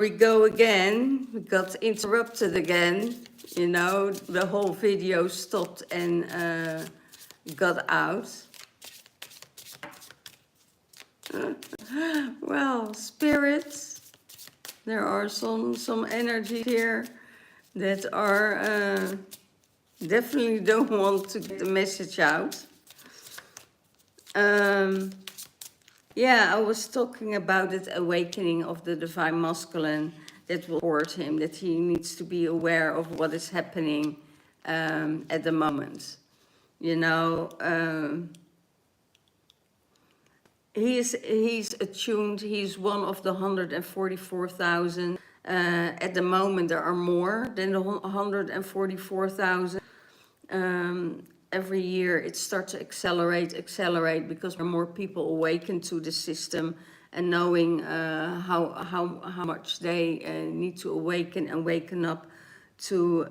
We go again. We got interrupted again. You know, the whole video stopped and got out. Well, spirits, there are some energy here that are definitely don't want to get the message out. Yeah, I was talking about that awakening of the divine masculine that will support him, that he needs to be aware of what is happening at the moment. You know, he's attuned. He's one of the 144,000. At the moment, there are more than the 144,000. Every year it starts to accelerate because more people awaken to the system and knowing how much they need to awaken and waken up to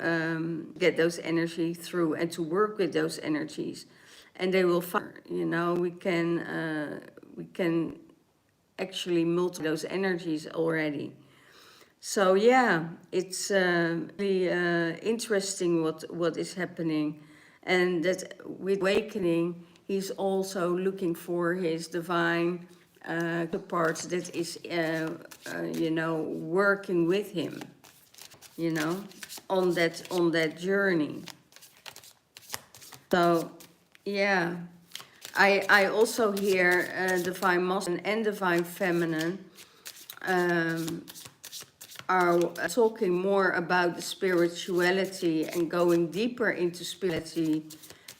get those energy through and to work with those energies. And they will find, you know, we can actually multiply those energies already. So yeah, it's really interesting what is happening. And that with awakening, he's also looking for his divine parts that is, you know, working with him, you know, on that journey. So, yeah, I also hear divine masculine and divine feminine are talking more about the spirituality and going deeper into spirituality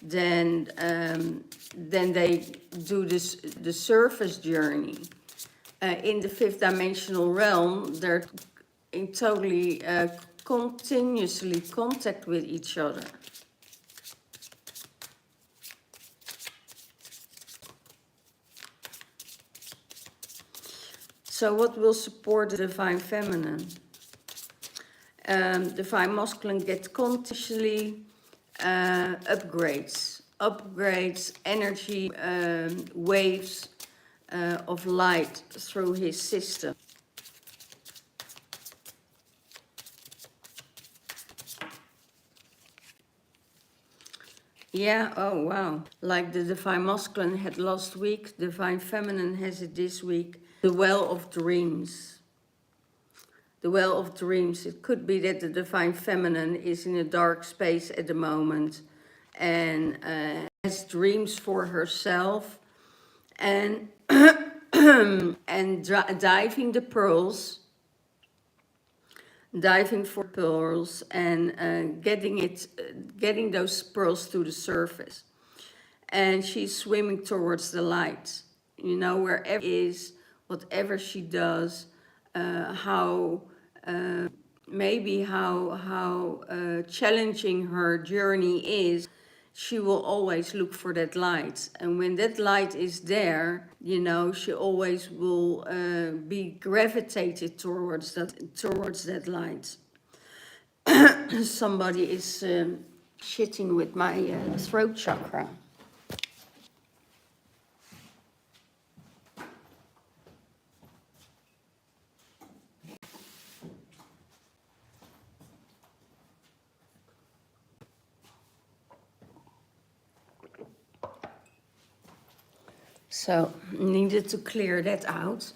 than they do the surface journey. In the fifth dimensional realm, they're in totally continuously contact with each other. So what will support the divine feminine? Divine masculine gets continuously upgrades, energy waves of light through his system. Yeah, oh wow. Like the divine masculine had last week, divine feminine has it this week. The well of dreams. The well of dreams. It could be that the divine feminine is in a dark space at the moment and has dreams for herself and and diving for pearls and getting those pearls to the surface. And she's swimming towards the light. You know, wherever she is, whatever she does, how challenging her journey is, she will always look for that light. And when that light is there, you know, she always will be gravitated towards that light. Somebody is shitting with my throat chakra. So needed to clear that out.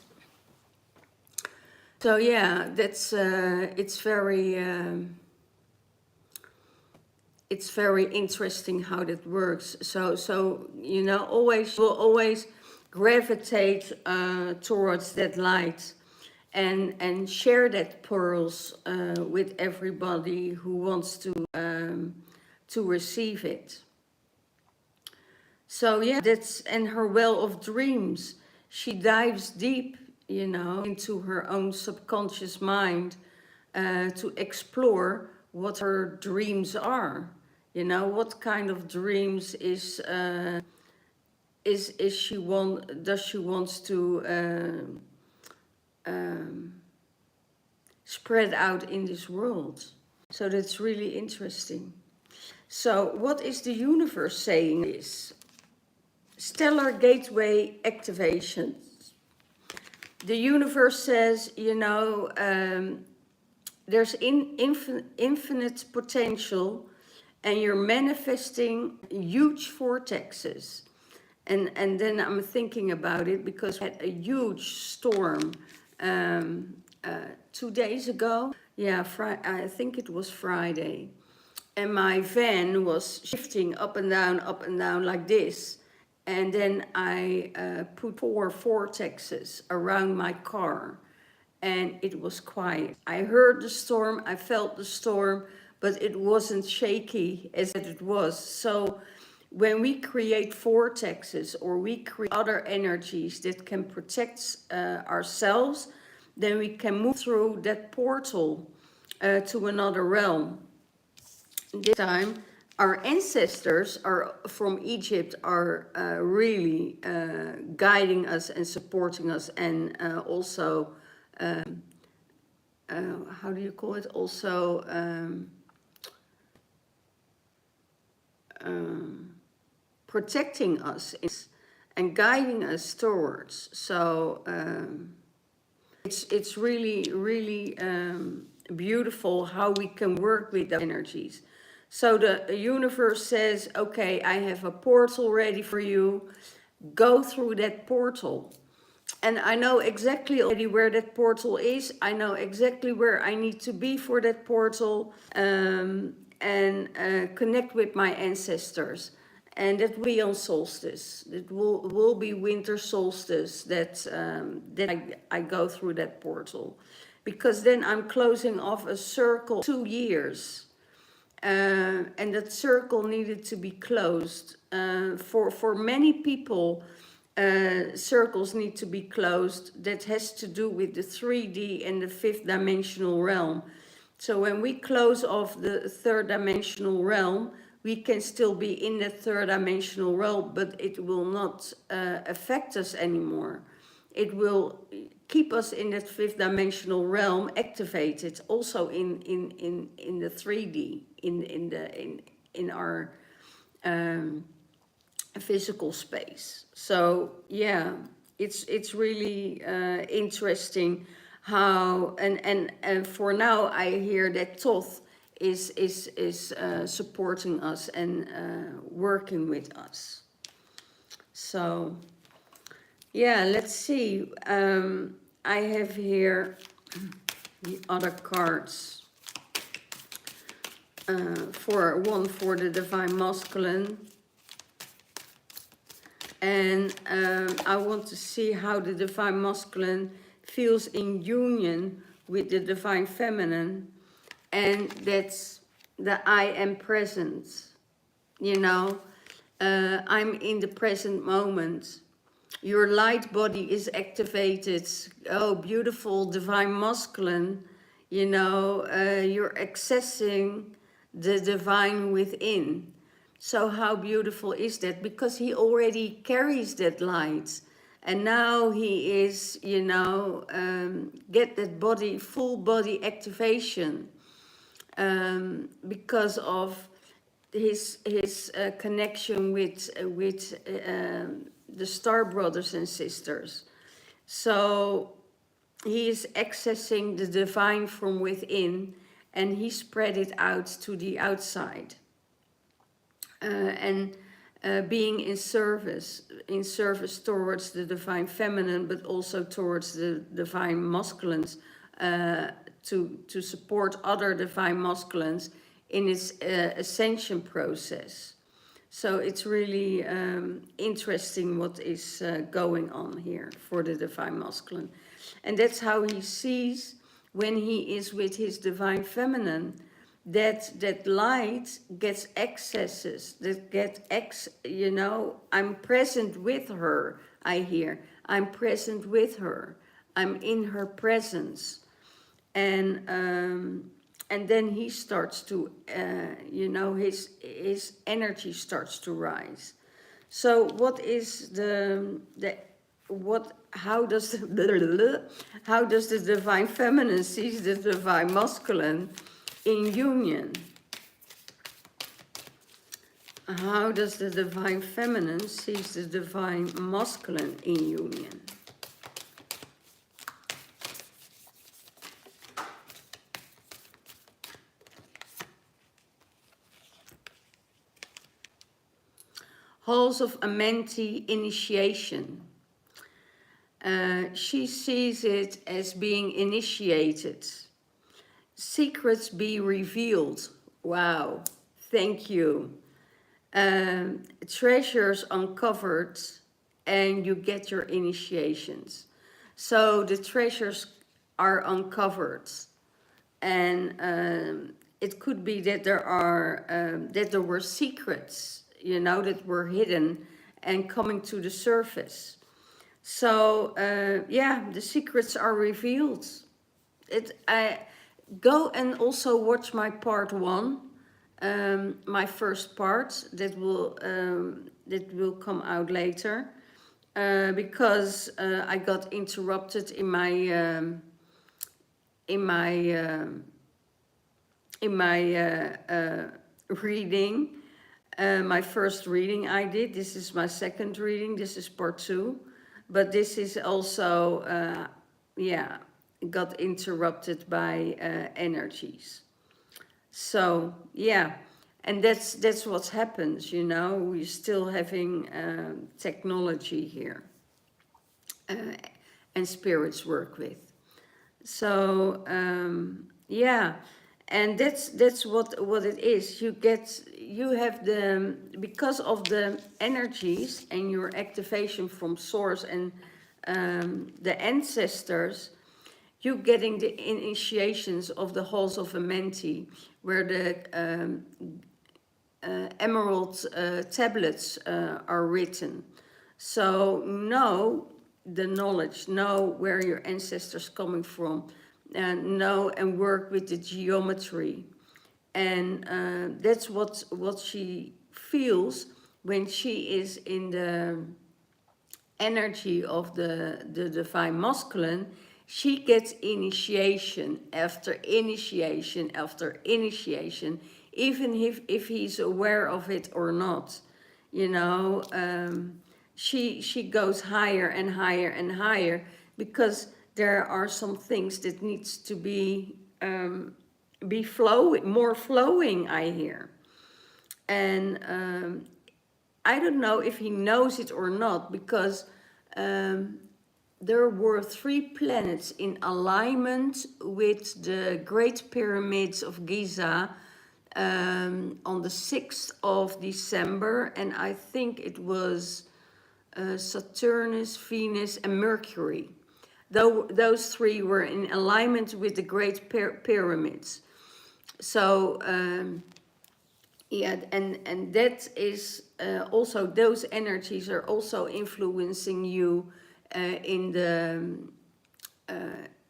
So yeah, that's it's very interesting how that works. So you know, will always gravitate towards that light and share that pearls with everybody who wants to receive it. So yeah, that's, and her well of dreams. She dives deep, you know, into her own subconscious mind to explore what her dreams are. You know, what kind of dreams does she wants to spread out in this world. So that's really interesting. So what is the universe saying is? Stellar gateway activations. the universe says, you know, there's infinite potential, and you're manifesting huge vortexes. And then I'm thinking about it because we had a huge storm 2 days ago. Yeah, I think it was Friday. And my van was shifting up and down like this. And then I put 4 vortexes around my car. And it was quiet. I heard the storm, I felt the storm, but it wasn't shaky as it was. So when we create vortexes or we create other energies that can protect ourselves, then we can move through that portal to another realm. This time, our ancestors from Egypt are really guiding us and supporting us, and also, how do you call it? Also, protecting us and guiding us towards. So it's really beautiful how we can work with those energies. So the universe says, okay, I have a portal ready for you. Go through that portal. And I know exactly already where that portal is. I know exactly where I need to be for that portal, and connect with my ancestors. And that will be on solstice. It will be winter solstice that I go through that portal. Because then I'm closing off a circle 2 years. And that circle needed to be closed. For many people, circles need to be closed. That has to do with the 3D and the 5th dimensional realm. So when we close off the 3rd dimensional realm, we can still be in the 3rd dimensional realm, but it will not affect us anymore. It will keep us in that 5th dimensional realm activated, also in the 3D, in our physical space. So yeah, it's really interesting how, and for now I hear that Thoth is supporting us and working with us. So yeah, let's see. I have here the other cards. For the Divine Masculine. And I want to see how the Divine Masculine feels in union with the Divine Feminine. And that's the I am present. You know, I'm in the present moment. Your light body is activated. Oh, beautiful Divine Masculine. You know, you're accessing the divine within. So how beautiful is that? Because he already carries that light. And now he is, you know, get that body, full body activation. Because of his connection with the star brothers and sisters. So he is accessing the divine from within, and he spread it out to the outside. And being in service towards the Divine Feminine, but also towards the Divine Masculines, to support other Divine Masculines in its ascension process. So it's really interesting what is going on here for the Divine Masculine. And that's how he sees when he is with his Divine Feminine, that light gets accesses, you know, I'm present with her, I hear. I'm present with her. I'm in her presence. And then he starts to, you know, his energy starts to rise. So what is how does the Divine Feminine see the Divine Masculine in union? How does the Divine Feminine see the Divine Masculine in union? Halls of Amenti initiation. She sees it as being initiated. Secrets be revealed. Wow, thank you. Treasures uncovered, and you get your initiations. So the treasures are uncovered, and it could be that there were secrets, you know, that were hidden and coming to the surface. So yeah, the secrets are revealed. I go and also watch my part 1, my first part that will come out later, because I got interrupted in my in my reading. My first reading I did. This is my second reading. This is part 2, but this is also yeah, got interrupted by energies. So yeah, and that's what happens, you know. We're still having technology here, and spirits work with. So yeah, and that's what it is. You have because of the energies and your activation from source and the ancestors, you getting the initiations of the halls of Amenti, where the emerald tablets are written. So know the knowledge, know where your ancestors coming from, and know and work with the geometry. And that's what she feels when she is in the energy of the divine masculine. She gets initiation after initiation after initiation, even if he's aware of it or not. You know, she goes higher and higher and higher, because there are some things that needs to be flowing, more flowing, I hear. And I don't know if he knows it or not, because there were 3 planets in alignment with the Great Pyramids of Giza on the 6th of December, and I think it was Saturnus, Venus, and Mercury. Those 3 were in alignment with the Great Pyramids. So yeah, and that is also, those energies are also influencing you in the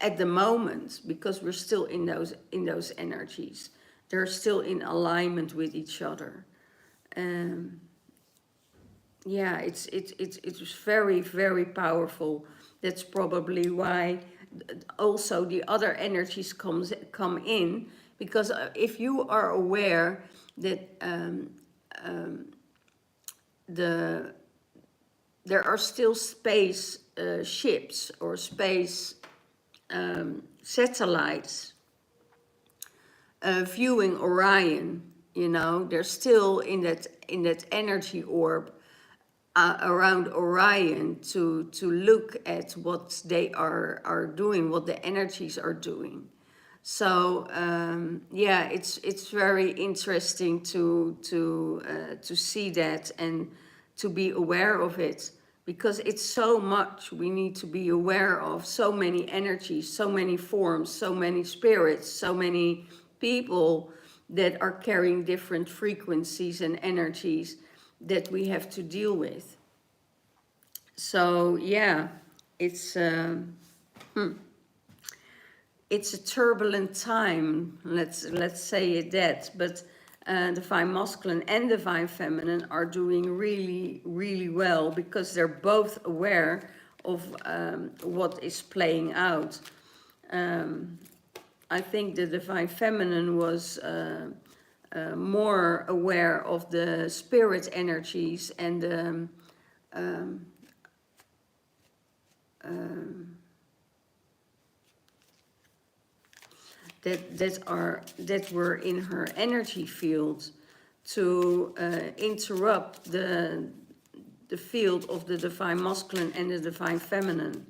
at the moment, because we're still in those energies. They're still in alignment with each other. Yeah, it's very, very powerful. That's probably why also the other energies come in, because if you are aware that there are still space ships or space satellites viewing Orion, you know, they're still in that energy orb around Orion to look at what they are doing, what the energies are doing. So yeah, it's very interesting to see that and to be aware of it, because it's so much we need to be aware of. So many energies, so many forms, so many spirits, so many people that are carrying different frequencies and energies that we have to deal with. So yeah, it's a turbulent time, let's say it that, but divine masculine and divine feminine are doing really, really well, because they're both aware of what is playing out. I think the divine feminine was more aware of the spirit energies and that were in her energy field to interrupt the field of the divine masculine and the divine feminine.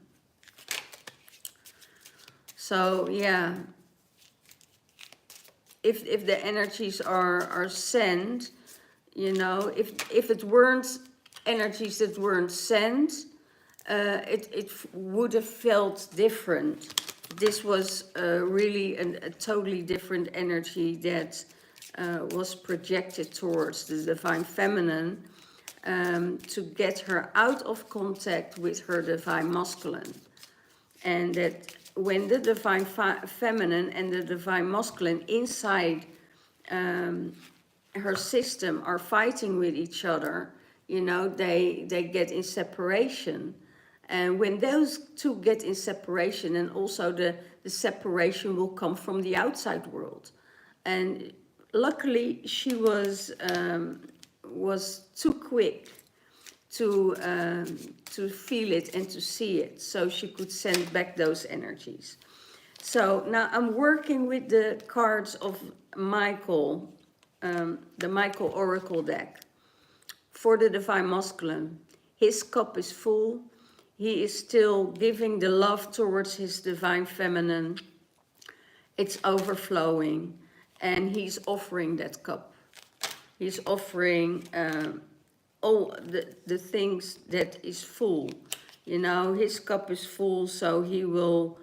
So yeah, if the energies are sent, you know, if it weren't energies that weren't sent, it would have felt different. This was really a totally different energy that was projected towards the divine feminine, to get her out of contact with her divine masculine. And that when the divine feminine and the divine masculine inside her system are fighting with each other, you know, they get in separation. And when those two get in separation, and also the separation will come from the outside world. And luckily she was too quick to feel it and to see it, so she could send back those energies. So now I'm working with the cards of Michael, the Michael Oracle deck, for the divine masculine. His cup is full. He is still giving the love towards his divine feminine. It's overflowing, and he's offering that cup. He's offering all the things that is full. You know, his cup is full, so he will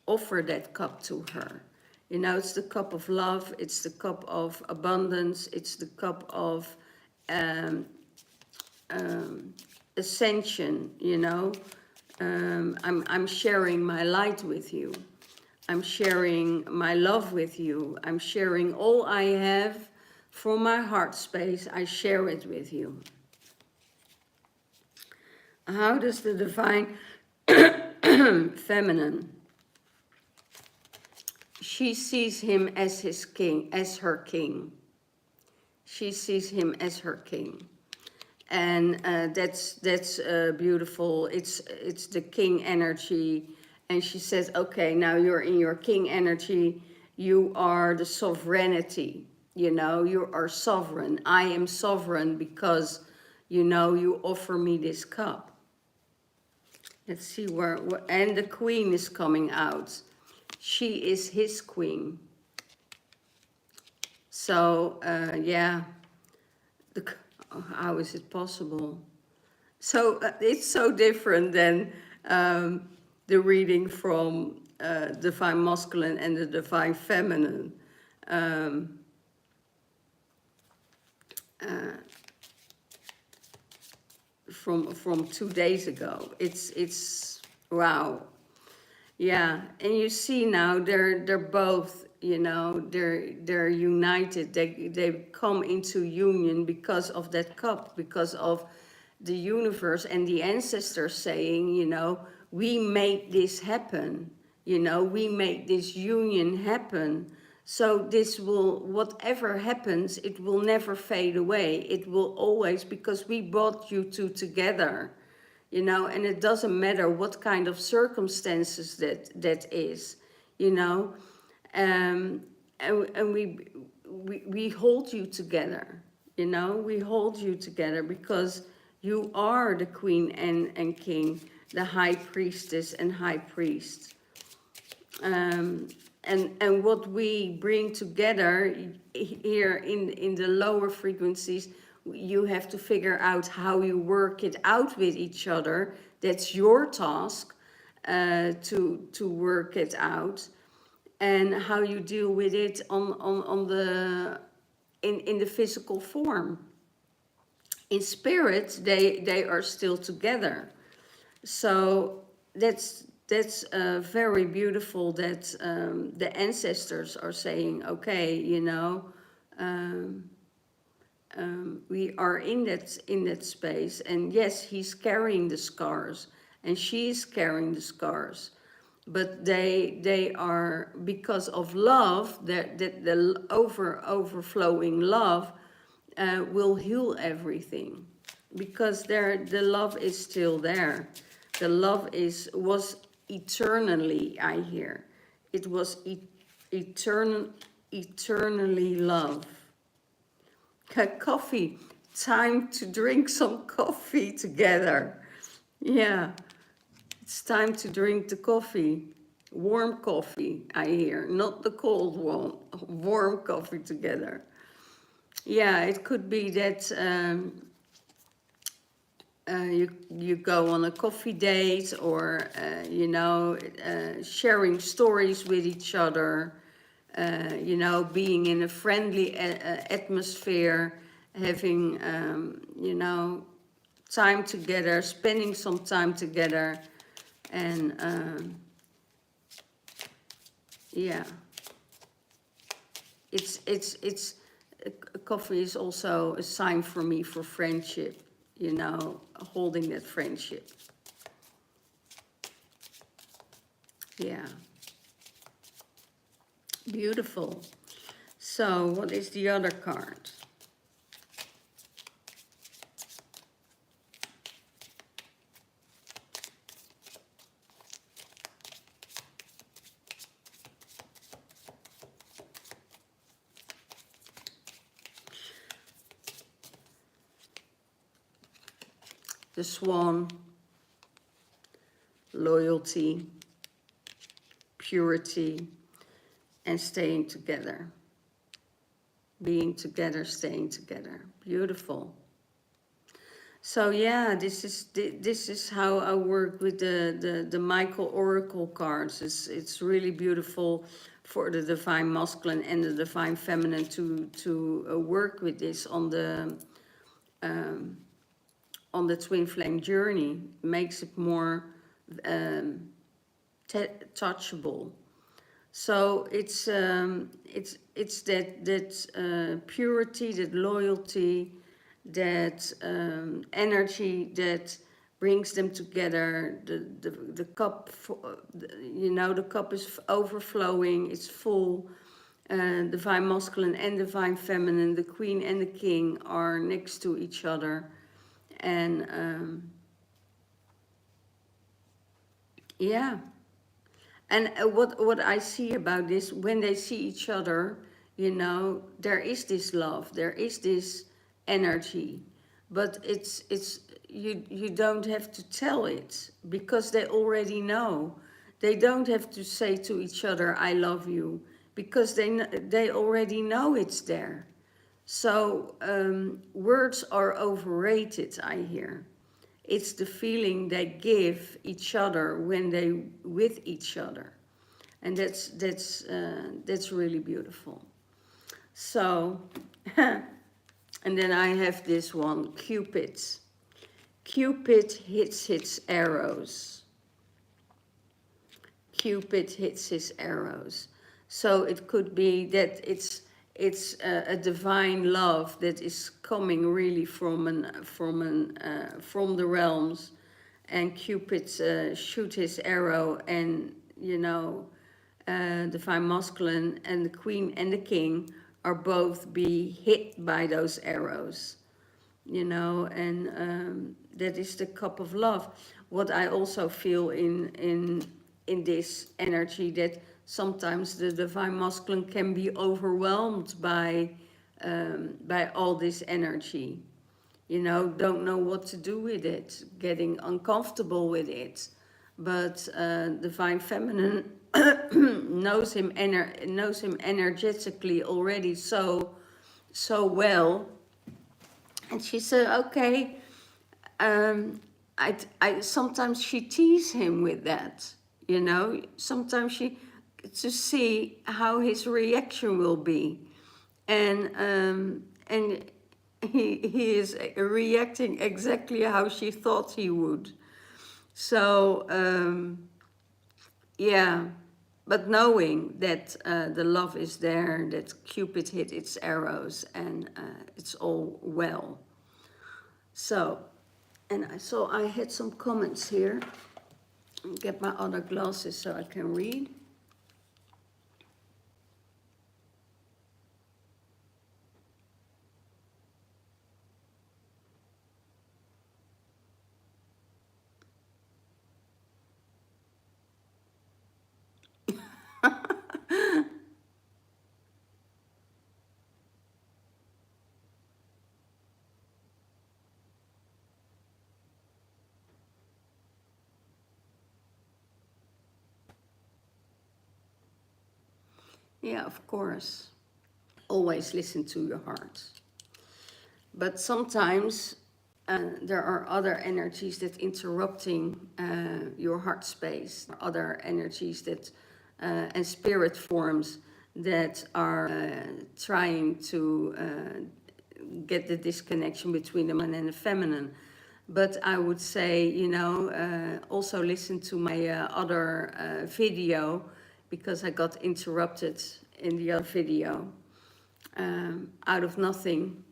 offer that cup to her. You know, it's the cup of love, it's the cup of abundance, it's the cup of ascension, you know. I'm sharing my light with you. I'm sharing my love with you. I'm sharing all I have from my heart space. I share it with you. How does the divine feminine? She sees him as his king, as her king. She sees him as her king. And that's beautiful. It's the king energy. And she says, okay, now you're in your king energy. You are the sovereignty. You know, you are sovereign. I am sovereign because, you know, you offer me this cup. Let's see where and the queen is coming out. She is his queen. So, yeah. How is it possible? So it's so different than the reading from divine masculine and the divine feminine. From 2 days ago. It's wow. Yeah, and you see now they're both, you know, they're united. They come into union because of that cup, because of the universe and the ancestors saying, you know, we made this happen. You know, we made this union happen. So this will, whatever happens, it will never fade away. It will always, because we brought you two together. You know, and it doesn't matter what kind of circumstances that is, you know, and we hold you together, you know, we hold you together because you are the queen and king, the high priestess and high priest. And what we bring together here in the lower frequencies, you have to figure out how you work it out with each other. That's your task, to work it out, and how you deal with it on the in the physical form. In spirit, they are still together. So that's very beautiful that the ancestors are saying, okay, you know. We are in that space, and yes, he's carrying the scars, and she's carrying the scars, but they are, because of love, that the overflowing love will heal everything, because the love is still there. The love was eternally, I hear, it was eternally love. Coffee. time to drink some coffee together. Yeah, it's time to drink the coffee. Warm coffee, I hear, not the cold one. Warm coffee together. Yeah, it could be that you go on a coffee date, or sharing stories with each other, being in a friendly atmosphere, having time together, spending some time together, and yeah, it's coffee is also a sign for me for friendship, holding that friendship. Yeah, beautiful. So what is the other card? The Swan, loyalty, purity, and staying together. Being together, staying together. Beautiful. So yeah, this is how I work with the Michael Oracle cards. It's really beautiful for the divine masculine and the divine feminine to work with this on the twin flame journey. Makes it more touchable. So it's that purity, that loyalty, that energy that brings them together. The cup, the cup is overflowing. It's full. Divine masculine and divine feminine, the queen and the king are next to each other, and yeah. And what I see about this, when they see each other, there is this love, there is this energy, but it's you don't have to tell it, because they already know. They don't have to say to each other, "I love you," because they already know it's there. So words are overrated, I hear. It's the feeling they give each other when they with each other, and that's really beautiful. So, and then I have this one, Cupid. Cupid hits his arrows. Cupid hits his arrows. So it could be that it's a divine love that is coming really from the realms, and Cupid shoot his arrow, and divine masculine and the queen and the king are both be hit by those arrows, and that is the cup of love. What I also feel in this energy, that sometimes the divine masculine can be overwhelmed by all this energy, don't know what to do with it, getting uncomfortable with it. But divine feminine knows him energetically already so well, and she said, okay. I sometimes she tease him with that, sometimes she, to see how his reaction will be, and he is reacting exactly how she thought he would. So yeah, but knowing that the love is there, that Cupid hit its arrows, and it's all well. So, and I had some comments here. Get my other glasses so I can read. Yeah, of course. Always listen to your heart. But sometimes there are other energies that interrupting your heart space. Other energies that and spirit forms that are trying to get the disconnection between the masculine and the feminine. But I would say, you know, also listen to my other video, because I got interrupted in the other video. Out of nothing,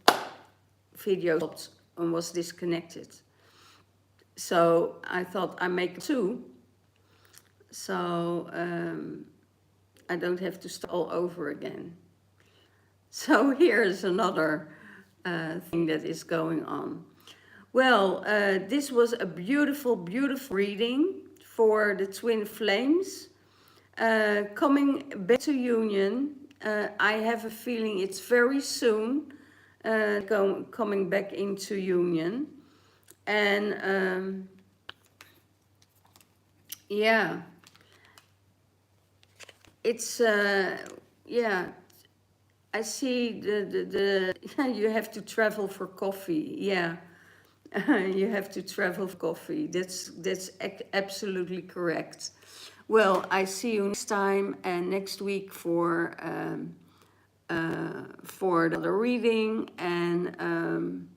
video stopped and was disconnected. So I thought I make two, so I don't have to start all over again. So here's another thing that is going on. Well, this was a beautiful, beautiful reading for the twin flames. Coming back to union, I have a feeling it's very soon coming back into union. And yeah, it's, yeah, I see the you have to travel for coffee, yeah. You have to travel for coffee. That's absolutely correct. Well, I see you next time and next week for the reading. And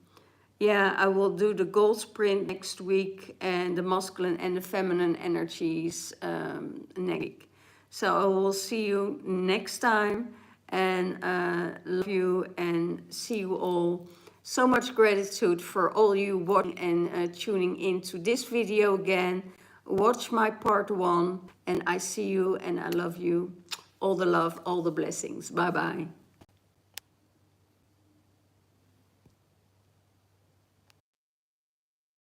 yeah, I will do the gold sprint next week and the masculine and the feminine energies next week. So I will see you next time, and love you and see you all. So much gratitude for all you watching and tuning into this video again. Watch my part 1, and I see you and I love you. All the love, all the blessings. Bye bye.